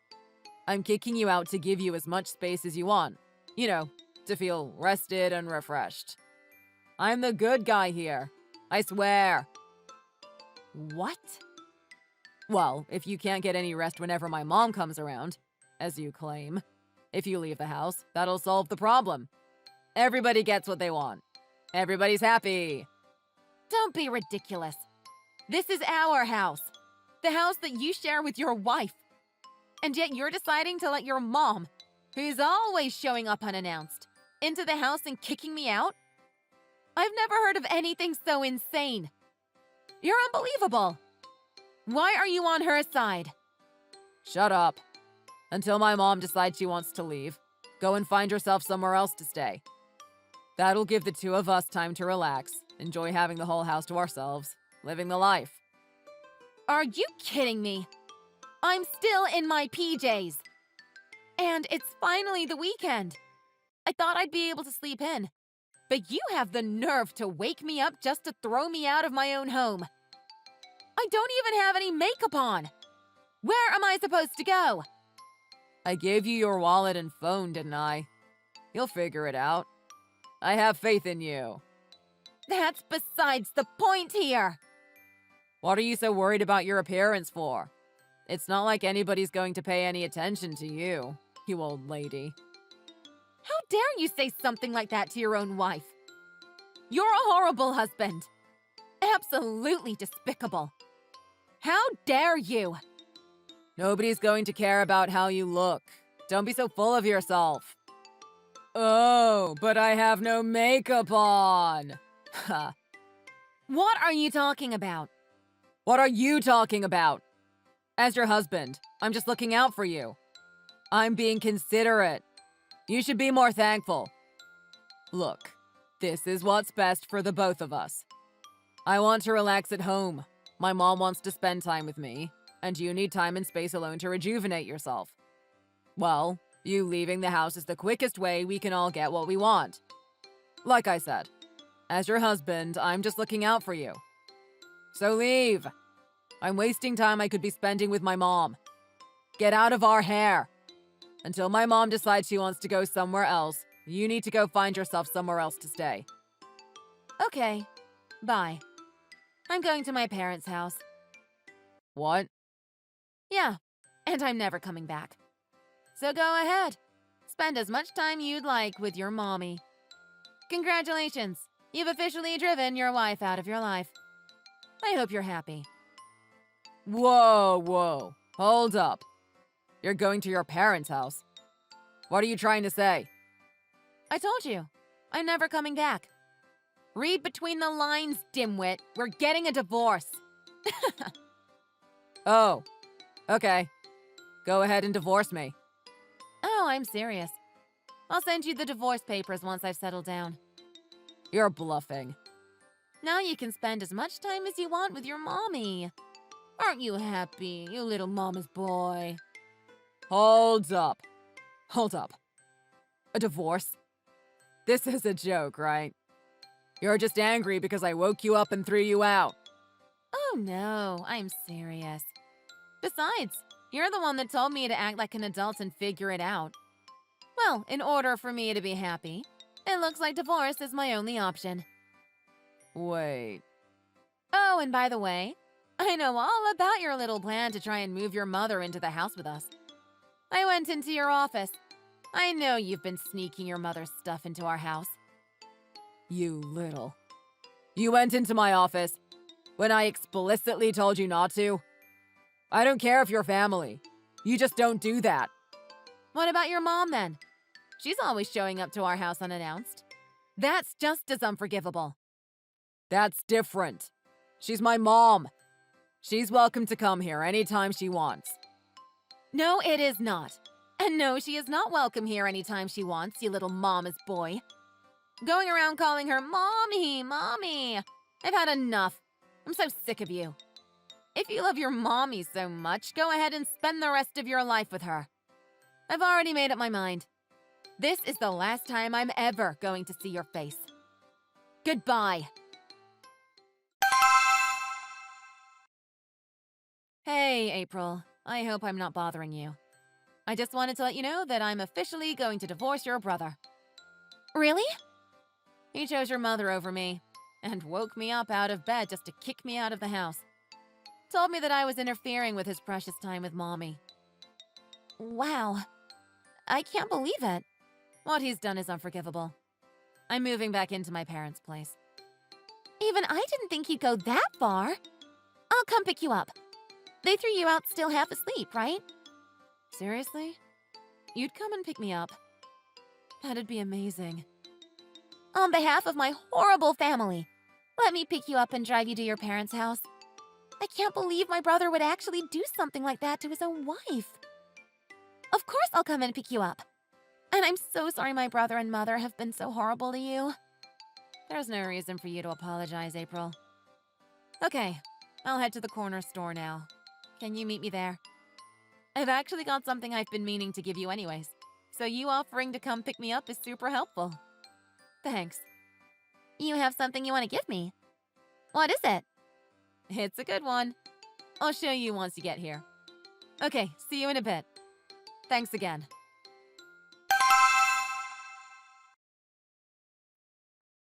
I'm kicking you out to give you as much space as you want. You know, to feel rested and refreshed. I'm the good guy here. I swear. What? Well, if you can't get any rest whenever my mom comes around, as you claim, if you leave the house, that'll solve the problem. Everybody gets what they want. Everybody's happy. Don't be ridiculous. This is our house. The house that you share with your wife. And yet you're deciding to let your mom, He's always showing up unannounced, into the house and kicking me out. I've never heard of anything so insane. You're unbelievable. Why are you on her side? Shut up. Until my mom decides she wants to leave, go and find yourself somewhere else to stay. That'll give the two of us time to relax, enjoy having the whole house to ourselves, living the life. Are you kidding me? I'm still in my PJs. And it's finally the weekend. I thought I'd be able to sleep in. But you have the nerve to wake me up just to throw me out of my own home. I don't even have any makeup on. Where am I supposed to go? I gave you your wallet and phone, didn't I? You'll figure it out. I have faith in you. That's besides the point here. What are you so worried about your appearance for? It's not like anybody's going to pay any attention to you, you old lady. How dare you say something like that to your own wife? You're a horrible husband. Absolutely despicable. How dare you? Nobody's going to care about how you look. Don't be so full of yourself. Oh, but I have no makeup on. What are you talking about? What are you talking about? As your husband, I'm just looking out for you. I'm being considerate. You should be more thankful. Look, this is what's best for the both of us. I want to relax at home. My mom wants to spend time with me, and you need time and space alone to rejuvenate yourself. Well, you leaving the house is the quickest way we can all get what we want. Like I said, as your husband, I'm just looking out for you. So leave. I'm wasting time I could be spending with my mom. Get out of our hair. Until my mom decides she wants to go somewhere else, you need to go find yourself somewhere else to stay. Okay, bye. I'm going to my parents' house. What? Yeah, and I'm never coming back. So go ahead. Spend as much time you'd like with your mommy. Congratulations, you've officially driven your wife out of your life. I hope you're happy. Whoa, hold up. You're going to your parents' house. What are you trying to say? I told you, I'm never coming back. Read between the lines, dimwit. We're getting a divorce. Oh, okay. Go ahead and divorce me. Oh, I'm serious. I'll send you the divorce papers once I've settled down. You're bluffing. Now you can spend as much time as you want with your mommy. Aren't you happy, you little mama's boy? Hold up. A divorce? This is a joke, right? You're just angry because I woke you up and threw you out. Oh no, I'm serious. Besides, you're the one that told me to act like an adult and figure it out. Well, in order for me to be happy, it looks like divorce is my only option. Wait. Oh, and by the way, I know all about your little plan to try and move your mother into the house with us. I went into your office. I know you've been sneaking your mother's stuff into our house. You little. You went into my office when I explicitly told you not to? I don't care if you're family. You just don't do that. What about your mom then? She's always showing up to our house unannounced. That's just as unforgivable. That's different. She's my mom. She's welcome to come here anytime she wants. No, it is not. And no, she is not welcome here anytime she wants, you little mama's boy. Going around calling her mommy, mommy. I've had enough. I'm so sick of you. If you love your mommy so much, go ahead and spend the rest of your life with her. I've already made up my mind. This is the last time I'm ever going to see your face. Goodbye. Hey, April. I hope I'm not bothering you. I just wanted to let you know that I'm officially going to divorce your brother. Really? He chose your mother over me and woke me up out of bed just to kick me out of the house. Told me that I was interfering with his precious time with Mommy. Wow. I can't believe it. What he's done is unforgivable. I'm moving back into my parents' place. Even I didn't think you'd go that far. I'll come pick you up. They threw you out still half asleep, right? Seriously? you'd come and pick me up. That'd be amazing. On behalf of my horrible family, let me pick you up and drive you to your parents' house. I can't believe my brother would actually do something like that to his own wife. Of course I'll come and pick you up. And I'm so sorry my brother and mother have been so horrible to you. There's no reason for you to apologize, April. Okay, I'll head to the corner store now. Can you meet me there? I've actually got something I've been meaning to give you anyways, so you offering to come pick me up is super helpful. Thanks. You have something you want to give me? What is it? It's a good one. I'll show you once you get here. Okay, see you in a bit. Thanks again.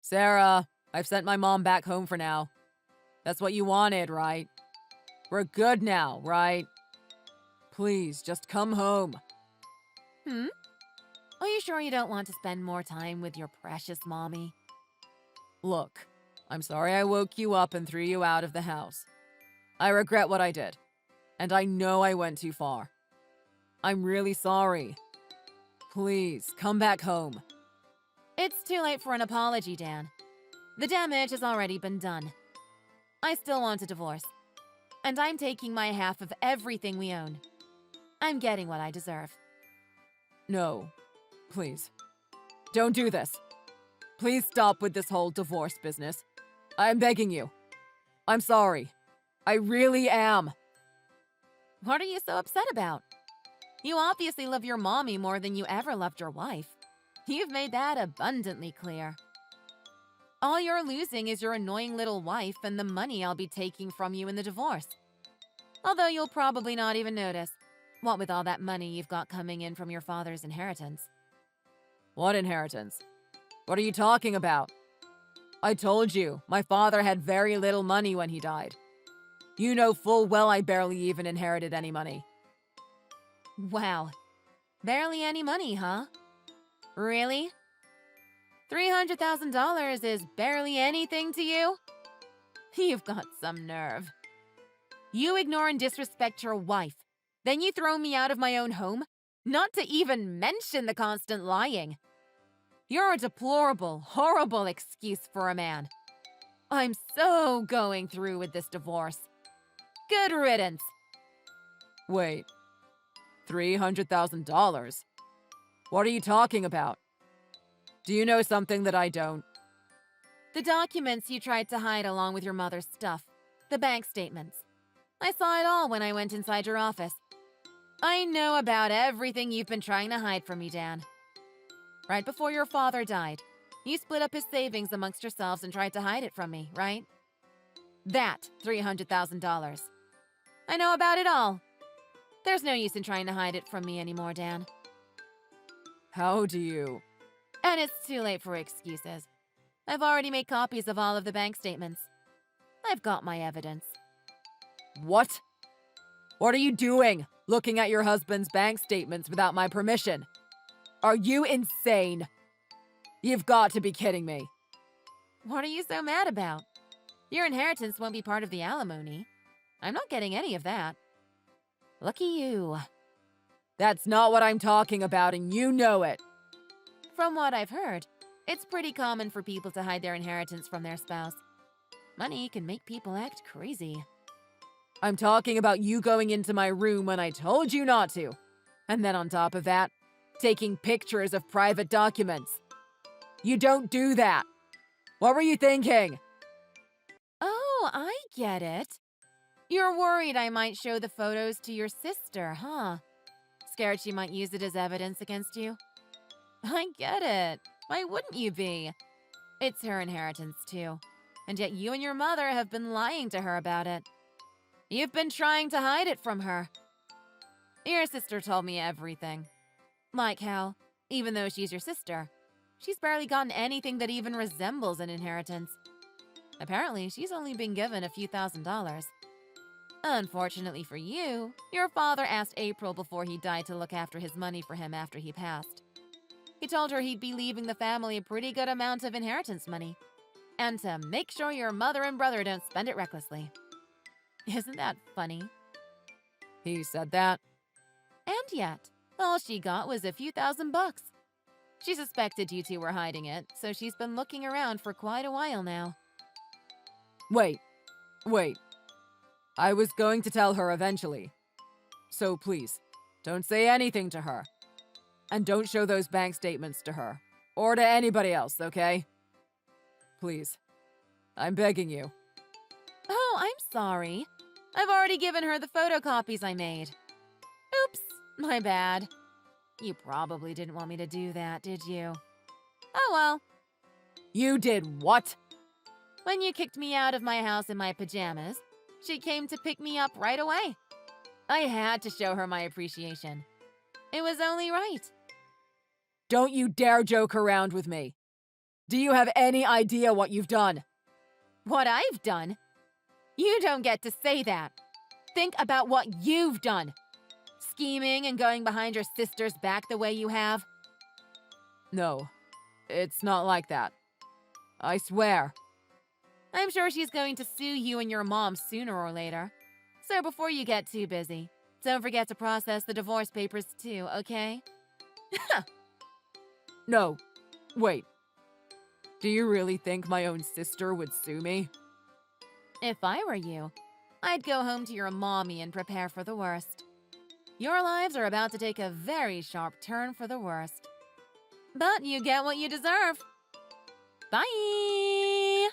Sarah, I've sent my mom back home for now. That's what you wanted, right? We're good now, right? Please, just come home. Are you sure you don't want to spend more time with your precious mommy? Look, I'm sorry I woke you up and threw you out of the house. I regret what I did, and I know I went too far. I'm really sorry. Please, come back home. It's too late for an apology, Dan. The damage has already been done. I still want a divorce. And I'm taking my half of everything we own. I'm getting what I deserve. No, please. Don't do this. Please stop with this whole divorce business. I'm begging you. I'm sorry. I really am. What are you so upset about? You obviously love your mommy more than you ever loved your wife. You've made that abundantly clear. All you're losing is your annoying little wife and the money I'll be taking from you in the divorce. Although you'll probably not even notice, what with all that money you've got coming in from your father's inheritance. What inheritance? What are you talking about? I told you, my father had very little money when he died. You know full well I barely even inherited any money. Wow. Barely any money, huh? Really? $300,000 is barely anything to you? You've got some nerve. You ignore and disrespect your wife. Then you throw me out of my own home, not to even mention the constant lying. You're a deplorable, horrible excuse for a man. I'm so going through with this divorce. Good riddance. Wait. $300,000? What are you talking about? Do you know something that I don't? The documents you tried to hide along with your mother's stuff. The bank statements. I saw it all when I went inside your office. I know about everything you've been trying to hide from me, Dan. Right before your father died, you split up his savings amongst yourselves and tried to hide it from me, right? That $300,000. I know about it all. There's no use in trying to hide it from me anymore, Dan. How do you? And it's too late for excuses. I've already made copies of all of the bank statements. I've got my evidence. What? What are you doing, looking at your husband's bank statements without my permission? Are you insane? You've got to be kidding me. What are you so mad about? Your inheritance won't be part of the alimony. I'm not getting any of that. Lucky you. That's not what I'm talking about, and you know it. From what I've heard, it's pretty common for people to hide their inheritance from their spouse. Money can make people act crazy. I'm talking about you going into my room when I told you not to. And then on top of that, taking pictures of private documents. You don't do that. What were you thinking? Oh, I get it. You're worried I might show the photos to your sister, huh? Scared she might use it as evidence against you? I get it. Why wouldn't you be? It's her inheritance, too. And yet you and your mother have been lying to her about it. You've been trying to hide it from her. Your sister told me everything. Like how, even though she's your sister, she's barely gotten anything that even resembles an inheritance. Apparently, she's only been given a few $1,000s. Unfortunately for you, your father asked April before he died to look after his money for him after he passed. He told her he'd be leaving the family a pretty good amount of inheritance money, and to make sure your mother and brother don't spend it recklessly. Isn't that funny? He said that? And yet, All she got was a few $1,000. She suspected you two were hiding it, so she's been looking around for quite a while now. Wait. I was going to tell her eventually. So please, don't say anything to her. And don't show those bank statements to her. Or to anybody else, okay? Please. I'm begging you. Oh, I'm sorry. I've already given her the photocopies I made. Oops, my bad. You probably didn't want me to do that, did you? Oh well. You did what? When you kicked me out of my house in my pajamas, she came to pick me up right away. I had to show her my appreciation. It was only right. Don't you dare joke around with me. Do you have any idea what you've done? What I've done? You don't get to say that. Think about what you've done. Scheming and going behind your sister's back the way you have. No, it's not like that. I swear. I'm sure she's going to sue you and your mom sooner or later. So before you get too busy, don't forget to process the divorce papers too, okay? No, wait. Do you really think my own sister would sue me? If I were you, I'd go home to your mommy and prepare for the worst. Your lives are about to take a very sharp turn for the worst. But you get what you deserve. Bye!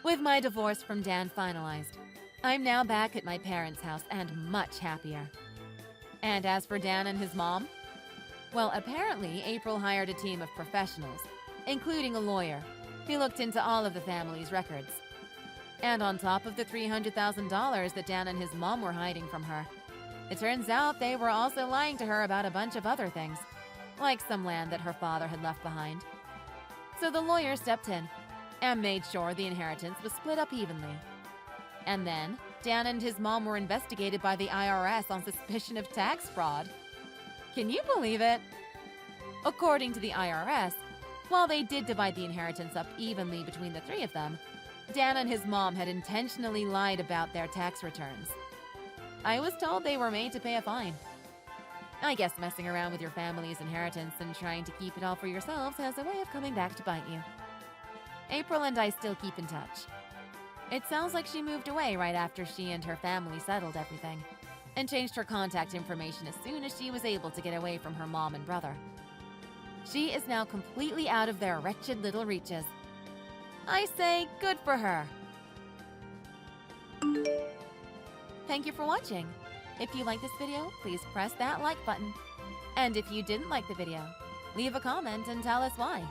With my divorce from Dan finalized, I'm now back at my parents' house and much happier. And as for Dan and his mom? Well, apparently April hired a team of professionals, including a lawyer, who looked into all of the family's records. And on top of the $300,000 that Dan and his mom were hiding from her, it turns out they were also lying to her about a bunch of other things, like some land that her father had left behind. So the lawyer stepped in and made sure the inheritance was split up evenly. And then, Dan and his mom were investigated by the IRS on suspicion of tax fraud. Can you believe it? According to the IRS, while they did divide the inheritance up evenly between the three of them, Dan and his mom had intentionally lied about their tax returns. I was told they were made to pay a fine. I guess messing around with your family's inheritance and trying to keep it all for yourselves has a way of coming back to bite you. April and I still keep in touch. It sounds like she moved away right after she and her family settled everything, and changed her contact information as soon as she was able to get away from her mom and brother. She is now completely out of their wretched little reaches. I say good for her. Thank you for watching. If you liked this video, please press that like button. And if you didn't like the video, leave a comment and tell us why.